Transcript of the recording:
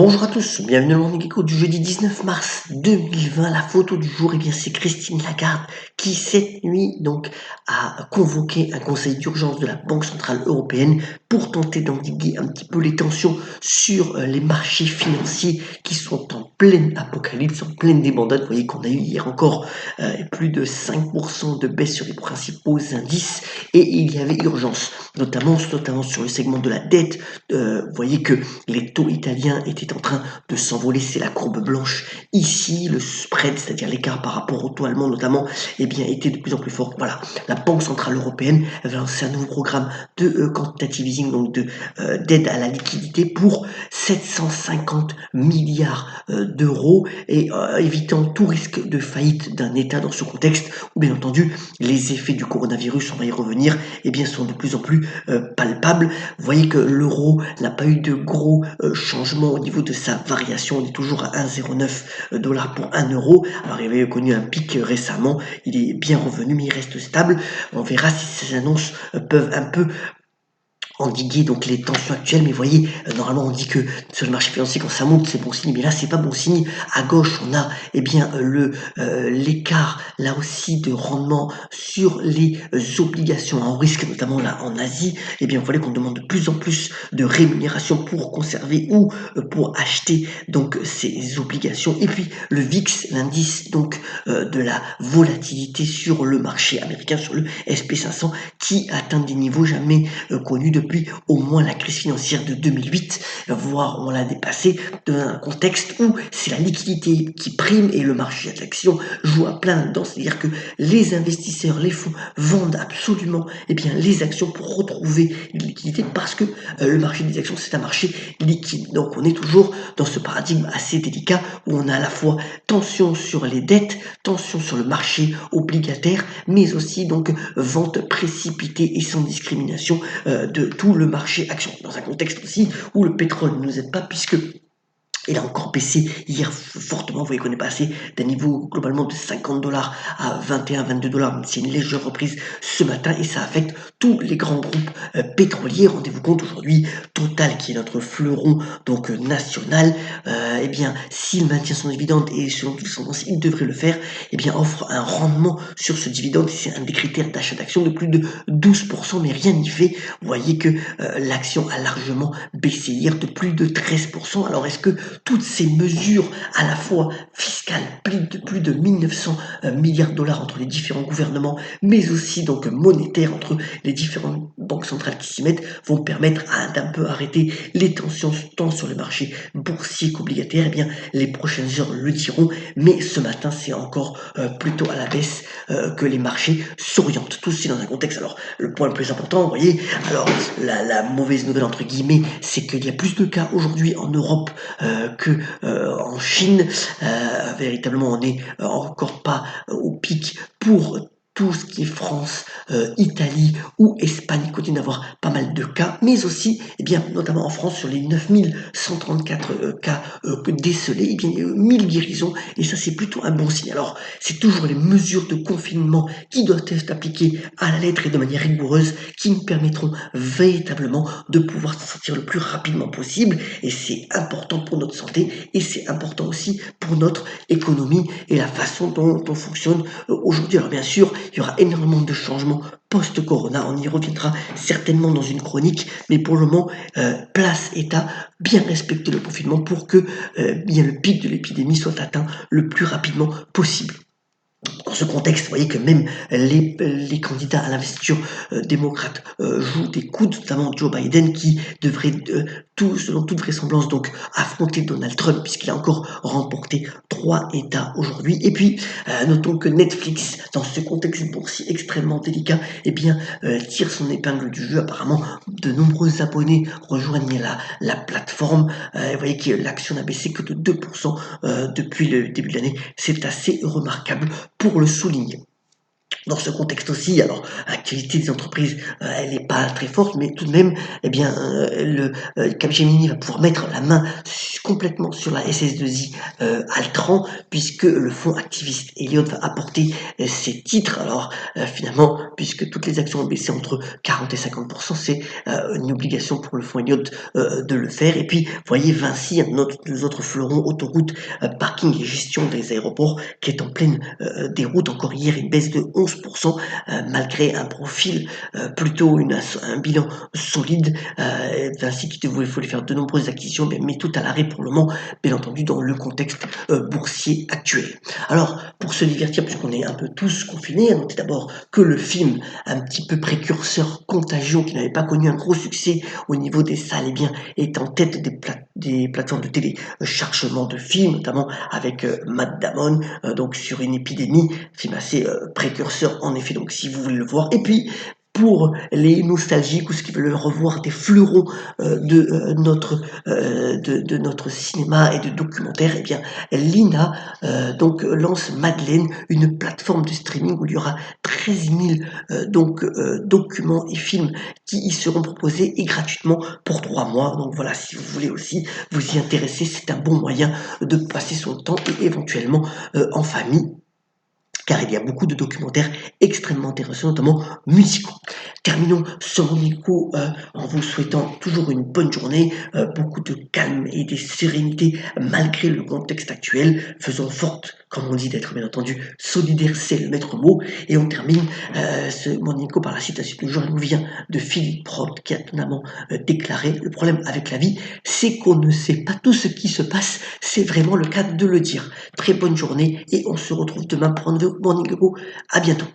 Bonjour à tous, bienvenue dans le Morning Echo du jeudi 19 mars 2020. La photo du jour, c'est Christine Lagarde qui cette nuit a convoqué un conseil d'urgence de la Banque Centrale Européenne pour tenter d'endiguer un petit peu les tensions sur les marchés financiers qui sont en pleine apocalypse, en pleine débandade. Vous voyez qu'on a eu hier encore plus de 5% de baisse sur les principaux indices et il y avait urgence, notamment sur le segment de la dette. Vous voyez que les taux italiens étaient en train de s'envoler, c'est la courbe blanche ici, le spread, c'est-à-dire l'écart par rapport au taux allemand notamment, était de plus en plus fort. Voilà, la Banque Centrale Européenne va lancer un nouveau programme de quantitative easing, d'aide à la liquidité pour 750 milliards d'euros et évitant tout risque de faillite d'un État dans ce contexte où bien entendu les effets du coronavirus, on va y revenir, sont de plus en plus palpables. Vous voyez que l'euro n'a pas eu de gros changements au niveau de sa variation. On est toujours à 1,09 $ pour 1 euro. Alors il avait connu un pic récemment. Il est bien revenu, mais il reste stable. On verra si ces annonces peuvent un peu endiguer les tensions actuelles, mais vous voyez, normalement on dit que sur le marché financier quand ça monte c'est bon signe, mais là c'est pas bon signe. À gauche on a l'écart là aussi de rendement sur les obligations en risque, notamment là en Asie. Vous voyez qu'on demande de plus en plus de rémunération pour conserver ou pour acheter ces obligations. Et puis le VIX, l'indice de la volatilité sur le marché américain, sur le SP500, qui atteint des niveaux jamais connus depuis au moins la crise financière de 2008, voire on l'a dépassé, dans un contexte où c'est la liquidité qui prime et le marché d'actions joue à plein dedans, c'est-à-dire que les investisseurs, les fonds vendent absolument les actions pour retrouver une liquidité parce que le marché des actions c'est un marché liquide. Donc on est toujours dans ce paradigme assez délicat où on a à la fois tension sur les dettes, tension sur le marché obligataire, mais aussi vente précipitée et sans discrimination de tout le marché action. Dans un contexte aussi où le pétrole ne nous aide pas puisque il a encore baissé hier fortement, vous voyez qu'on est passé d'un niveau globalement de 50 $ à 21-22 $, même s'il y a une légère reprise ce matin et ça affecte tous les grands groupes pétroliers. Rendez-vous compte aujourd'hui, Total qui est notre fleuron national, s'il maintient son dividende et selon toutes les tendances il devrait le faire, offre un rendement sur ce dividende, c'est un des critères d'achat d'action de plus de 12%, mais rien n'y fait. Vous voyez que l'action a largement baissé hier de plus de 13%. Alors est-ce que toutes ces mesures à la fois fiscales, plus de 1900 milliards de dollars entre les différents gouvernements, mais aussi monétaires entre les différentes banques centrales qui s'y mettent, vont permettre d'un peu arrêter les tensions tant sur les marchés boursiers qu'obligataires? Les prochaines heures le diront, mais ce matin c'est encore plutôt à la baisse que les marchés s'orientent. Tout ceci dans un contexte, alors le point le plus important, vous voyez, alors la mauvaise nouvelle entre guillemets, c'est qu'il y a plus de cas aujourd'hui en Europe que en Chine. Véritablement, on n'est encore pas au pic pour tout ce qui est France, Italie ou Espagne, il continue d'avoir pas mal de cas, mais aussi, notamment en France, sur les 9134 cas décelés, il y a eu 1000 guérisons, et ça c'est plutôt un bon signe. Alors, c'est toujours les mesures de confinement qui doivent être appliquées à la lettre et de manière rigoureuse qui nous permettront véritablement de pouvoir s'en sortir le plus rapidement possible, et c'est important pour notre santé, et c'est important aussi pour notre économie et la façon dont on fonctionne aujourd'hui. Alors bien sûr, il y aura énormément de changements post-corona, on y reviendra certainement dans une chronique, mais pour le moment, place État, bien respecter le confinement pour que le pic de l'épidémie soit atteint le plus rapidement possible. Dans ce contexte, vous voyez que même les candidats à l'investiture démocrate jouent des coudes, notamment Joe Biden qui devrait, selon toute vraisemblance, affronter Donald Trump puisqu'il a encore remporté 3 États aujourd'hui. Et puis, notons que Netflix, dans ce contexte boursier extrêmement délicat, tire son épingle du jeu. Apparemment, de nombreux abonnés rejoignent la plateforme. Vous voyez que l'action n'a baissé que de 2% depuis le début de l'année. C'est assez remarquable pour le souligner. Dans ce contexte aussi, alors l'activité des entreprises, elle n'est pas très forte, mais tout de même, eh bien, Capgemini va pouvoir mettre la main complètement sur la SS2I Altran, puisque le fonds activiste Elliott va apporter ses titres. Alors, finalement, puisque toutes les actions ont baissé entre 40 et 50%, c'est une obligation pour le fonds Elliott de le faire. Et puis, vous voyez, Vinci, un autre, deux autres fleurons, autoroute, parking et gestion des aéroports, qui est en pleine déroute. Encore hier, une baisse de 11%, malgré un profil plutôt un bilan solide, ainsi qu'il voulait faire de nombreuses acquisitions, mais tout à l'arrêt pour le moment, bien entendu, dans le contexte boursier actuel. Alors, pour se divertir, puisqu'on est un peu tous confinés, notez d'abord que le film, un petit peu précurseur Contagion, qui n'avait pas connu un gros succès au niveau des salles, eh bien, est en tête des plateformes de téléchargement de films, notamment avec Matt Damon, donc sur une épidémie, film assez précurseur en effet, donc si vous voulez le voir. Et puis, pour les nostalgiques ou ceux qui veulent revoir des fleurons de notre cinéma et de documentaire, eh bien, Lina donc lance Madeleine, une plateforme de streaming où il y aura 13 000 documents et films qui y seront proposés et gratuitement pour 3 mois. Donc voilà, si vous voulez aussi vous y intéresser, c'est un bon moyen de passer son temps et éventuellement en famille, car il y a beaucoup de documentaires extrêmement intéressants, notamment musicaux. Terminons ce Monico en vous souhaitant toujours une bonne journée, beaucoup de calme et de sérénité malgré le contexte actuel. Faisons forte, comme on dit, d'être bien entendu solidaire, c'est le maître mot. Et on termine ce Monico par la citation du jour. Elle nous vient de Philippe Roth qui a notamment déclaré: le problème avec la vie, c'est qu'on ne sait pas tout ce qui se passe. C'est vraiment le cas de le dire. Très bonne journée et on se retrouve demain pour un nouveau Morning Go. À bientôt.